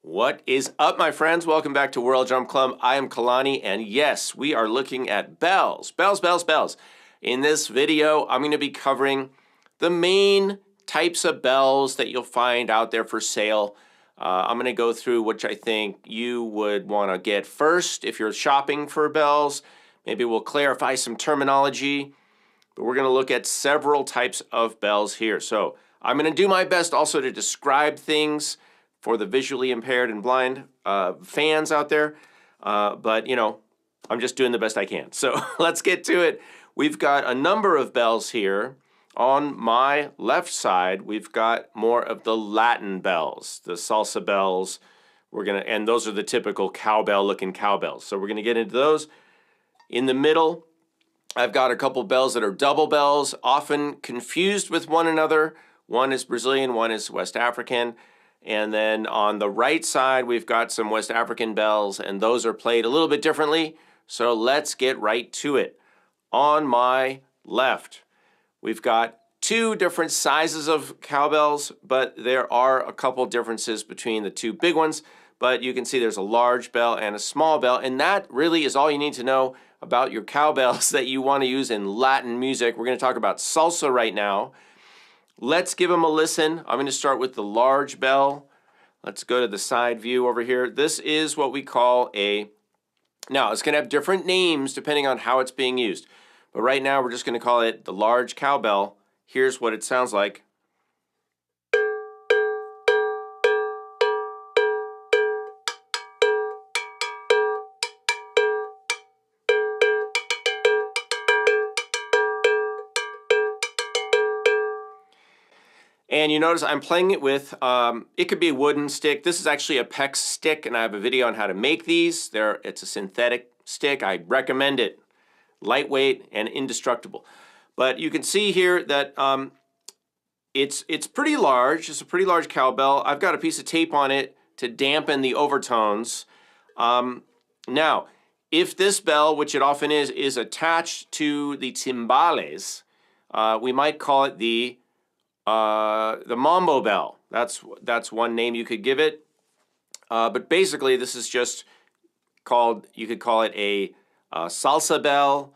What is up, my friends? Welcome back to World Drum Club. I am Kalani, and yes, we are looking at bells. Bells. In this video, I'm going to be covering the main types of bells that you'll find out there for sale. I'm going to go through which I think you would want to get first if you're shopping for bells. Maybe we'll clarify some terminology, but we're going to look at several types of bells here. So I'm going to do my best also to describe things for the visually impaired and blind fans out there. But, you know, I'm just doing the best I can. So let's get to it. We've got a number of bells here. On my left side, we've got more of the Latin bells, the salsa bells. And those are the typical cowbell-looking cowbells. So we're going to get into those. In the middle, I've got a couple bells that are double bells, often confused with one another. One is Brazilian, one is West African. And then on the right side, we've got some West African bells, and those are played a little bit differently. So let's get right to it. On my left, we've got two different sizes of cowbells, but there are a couple differences between the two big ones. But you can see there's a large bell and a small bell, and that really is all you need to know about your cowbells that you want to use in Latin music. We're going to talk about salsa right now. Let's give them a listen. I'm going to start with the large bell. Let's go to the side view over here. This is what we call now it's going to have different names depending on how it's being used. But right now we're just going to call it the large cowbell. Here's what it sounds like. And you notice I'm playing it with, it could be a wooden stick. This is actually a PEX stick, and I have a video on how to make these. It's a synthetic stick. I recommend it. Lightweight and indestructible. But you can see here that it's pretty large. It's a pretty large cowbell. I've got a piece of tape on it to dampen the overtones. Now, if this bell, which it often is attached to the timbales, we might call it the mambo bell. That's one name you could give it. But basically, this is just called, you could call it a salsa bell,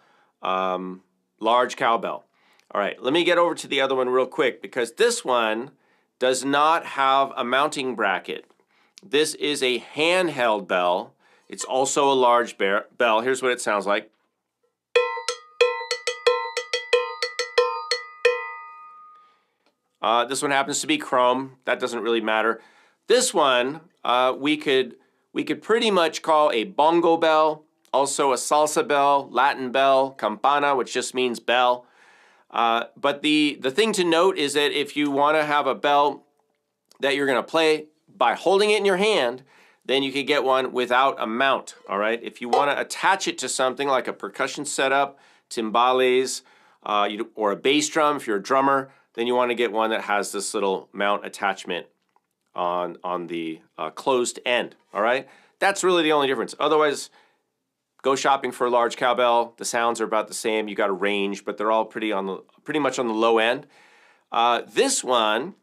large cowbell. All right, let me get over to the other one real quick because this one does not have a mounting bracket. This is a handheld bell. It's also a large bell. Here's what it sounds like. This one happens to be chrome. That doesn't really matter. This one we could pretty much call a bongo bell, also a salsa bell, Latin bell, campana, which just means bell. But the thing to note is that if you want to have a bell that you're going to play by holding it in your hand, then you could get one without a mount. All right. If you want to attach it to something like a percussion setup, timbales, or a bass drum, if you're a drummer, then you want to get one that has this little mount attachment on the closed end, all right? That's really the only difference. Otherwise, go shopping for a large cowbell. The sounds are about the same. You got a range, but they're all pretty much on the low end. This one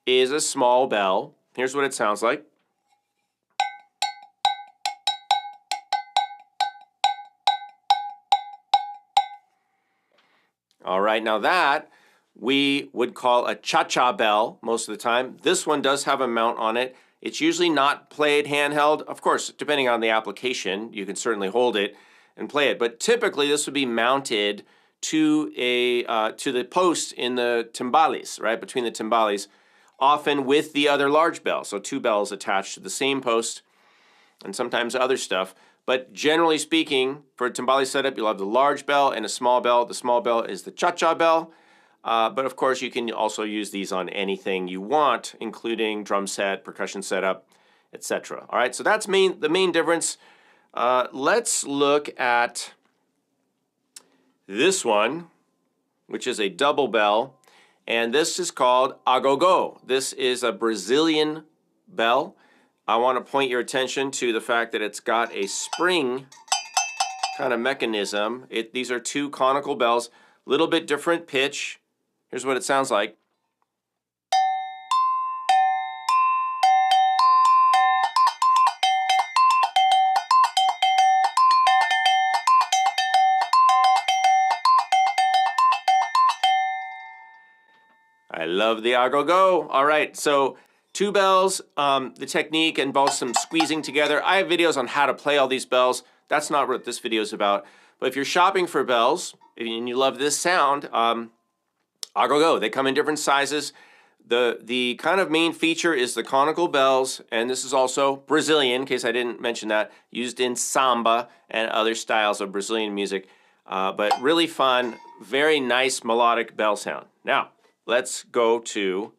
is a small bell. Here's what it sounds like. All right, now that we would call a cha-cha bell most of the time. This one does have a mount on it. It's usually not played handheld. Of course, depending on the application, you can certainly hold it and play it. But typically, this would be mounted to the post in the timbales, right, between the timbales, often with the other large bell. So two bells attached to the same post, and sometimes other stuff. But generally speaking, for a timbale setup, you'll have the large bell and a small bell. The small bell is the cha-cha bell. But of course, you can also use these on anything you want, including drum set, percussion setup, etc. All right, so that's the main difference. Let's look at this one, which is a double bell, and this is called Agogo. This is a Brazilian bell. I want to point your attention to the fact that it's got a spring kind of mechanism. These are two conical bells, a little bit different pitch. Here's what it sounds like. love the Agogo. All right, so 2 bells. The technique involves some squeezing together. I have videos on how to play all these bells. That's not what this video is about. But if you're shopping for bells and you love this sound, Agogo, they come in different sizes. The kind of main feature is the conical bells, and this is also Brazilian, in case I didn't mention that, used in samba and other styles of Brazilian music. But really fun, very nice melodic bell sound. Now, let's go to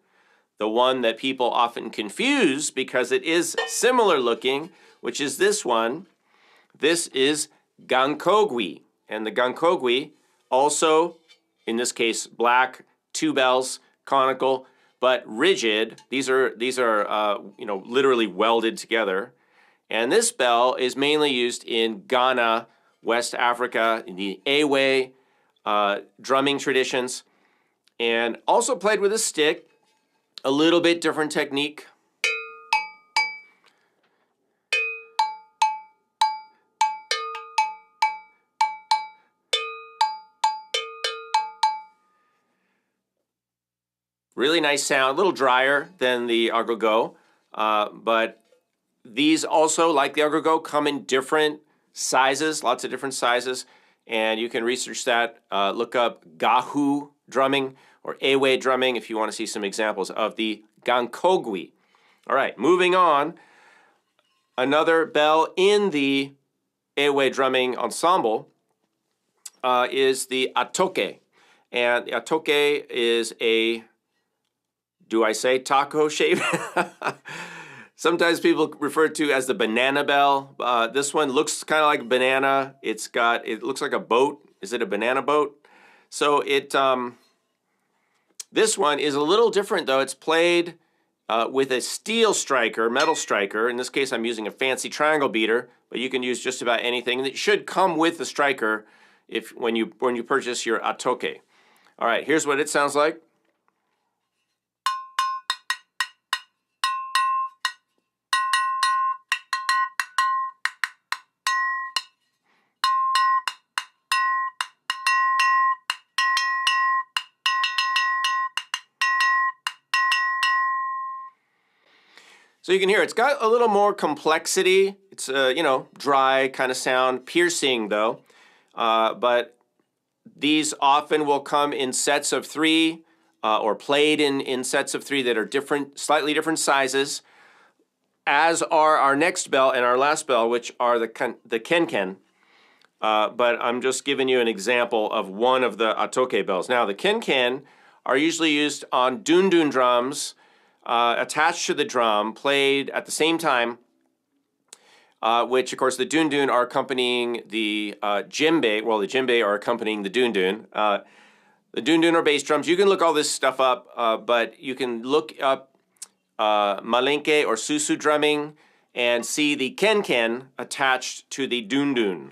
the one that people often confuse because it is similar looking, which is this one. This is Gankogui, and the Gankogui also, in this case, black, 2 bells, conical, but rigid. These are you know, literally welded together. And this bell is mainly used in Ghana, West Africa, in the Ewe drumming traditions, and also played with a stick. A little bit different technique. Really nice sound, a little drier than the Agogo, but these also, like the Agogo, come in different sizes, lots of different sizes, and you can research that. Look up Gahu drumming or Ewe drumming if you want to see some examples of the Gankogui. All right, moving on. Another bell in the Ewe drumming ensemble is the Atoke, and the Atoke is a, do I say taco shape? Sometimes people refer to as the banana bell. This one looks kind of like a banana. It looks like a boat. Is it a banana boat? So this one is a little different though. It's played with a steel striker, metal striker. In this case, I'm using a fancy triangle beater, but you can use just about anything. It should come with the striker when you purchase your Atoke. All right, here's what it sounds like. So you can hear it's got a little more complexity. It's you know, dry kind of sound, piercing though. But these often will come in sets of 3 or played in sets of 3 that are different, slightly different sizes, as are our next bell and our last bell, which are the KenKen. But I'm just giving you an example of one of the Atoke bells. Now the KenKen are usually used on dundun drums, attached to the drum, played at the same time, which of course the dundun are accompanying the djembe. Well, the djembe are accompanying the dundun. The dundun are bass drums. You can look all this stuff up, but you can look up malinke or susu drumming and see the KenKen attached to the dundun.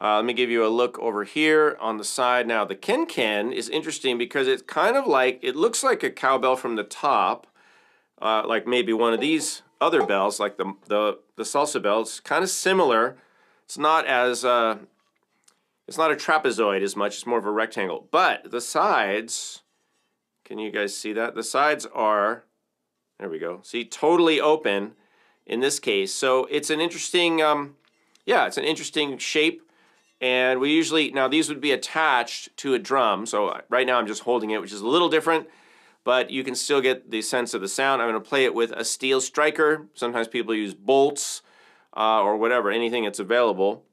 Let me give you a look over here on the side. Now the KenKen is interesting because it's kind of like, it looks like a cowbell from the top, like maybe one of these other bells, like the salsa bell. It's kind of similar. It's not as, it's not a trapezoid as much, it's more of a rectangle. But the sides, can you guys see that? The sides are, there we go, see, totally open in this case. So it's an interesting, yeah, it's an interesting shape. And we usually, now these would be attached to a drum. So right now I'm just holding it, which is a little different, but you can still get the sense of the sound. I'm going to play it with a steel striker. Sometimes people use bolts or whatever, anything that's available.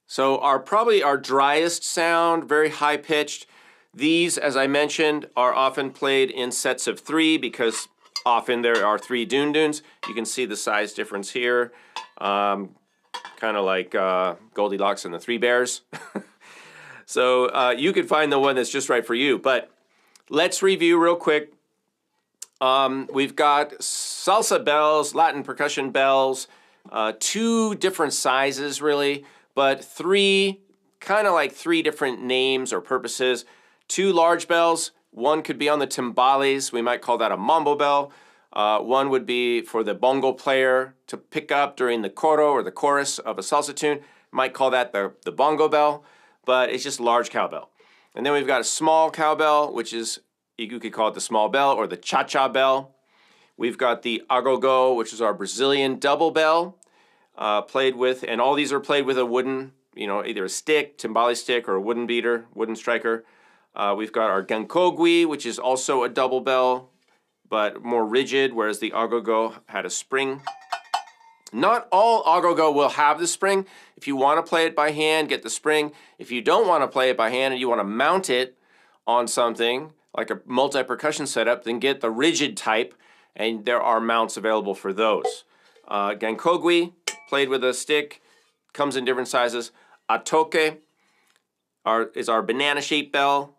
So probably our driest sound, very high pitched. These, as I mentioned, are often played in sets of 3 because often there are 3 dunduns. You can see the size difference here, kind of like Goldilocks and the 3 Bears. So you could find the one that's just right for you. But let's review real quick. We've got salsa bells, Latin percussion bells, 2 different sizes really, but 3, kind of like 3 different names or purposes. 2 large bells, one could be on the timbales, we might call that a mambo bell. One would be for the bongo player to pick up during the coro or the chorus of a salsa tune. Might call that the bongo bell, but it's just large cowbell. And then we've got a small cowbell, which is, you could call it the small bell or the cha-cha bell. We've got the Agogo, which is our Brazilian double bell, played with, and all these are played with a wooden, either a stick, timbale stick, or a wooden beater, wooden striker. We've got our Gankogui, which is also a double bell, but more rigid, whereas the Agogo had a spring. Not all Agogo will have the spring. If you want to play it by hand, get the spring. If you don't want to play it by hand and you want to mount it on something, like a multi-percussion setup, then get the rigid type, and there are mounts available for those. Gankogui, played with a stick, comes in different sizes. Atoke is our banana-shaped bell,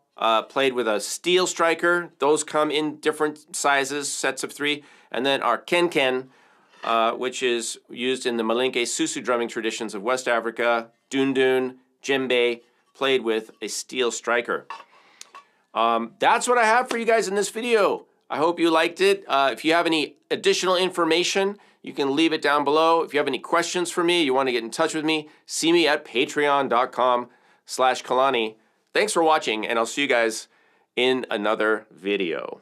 played with a steel striker. Those come in different sizes, sets of 3. And then our KenKen, which is used in the Malinke Susu drumming traditions of West Africa, dundun, djembe, played with a steel striker. That's what I have for you guys in this video. I hope you liked it. If you have any additional information, you can leave it down below. If you have any questions for me, you want to get in touch with me, see me at patreon.com/Kalani. Thanks for watching, and I'll see you guys in another video.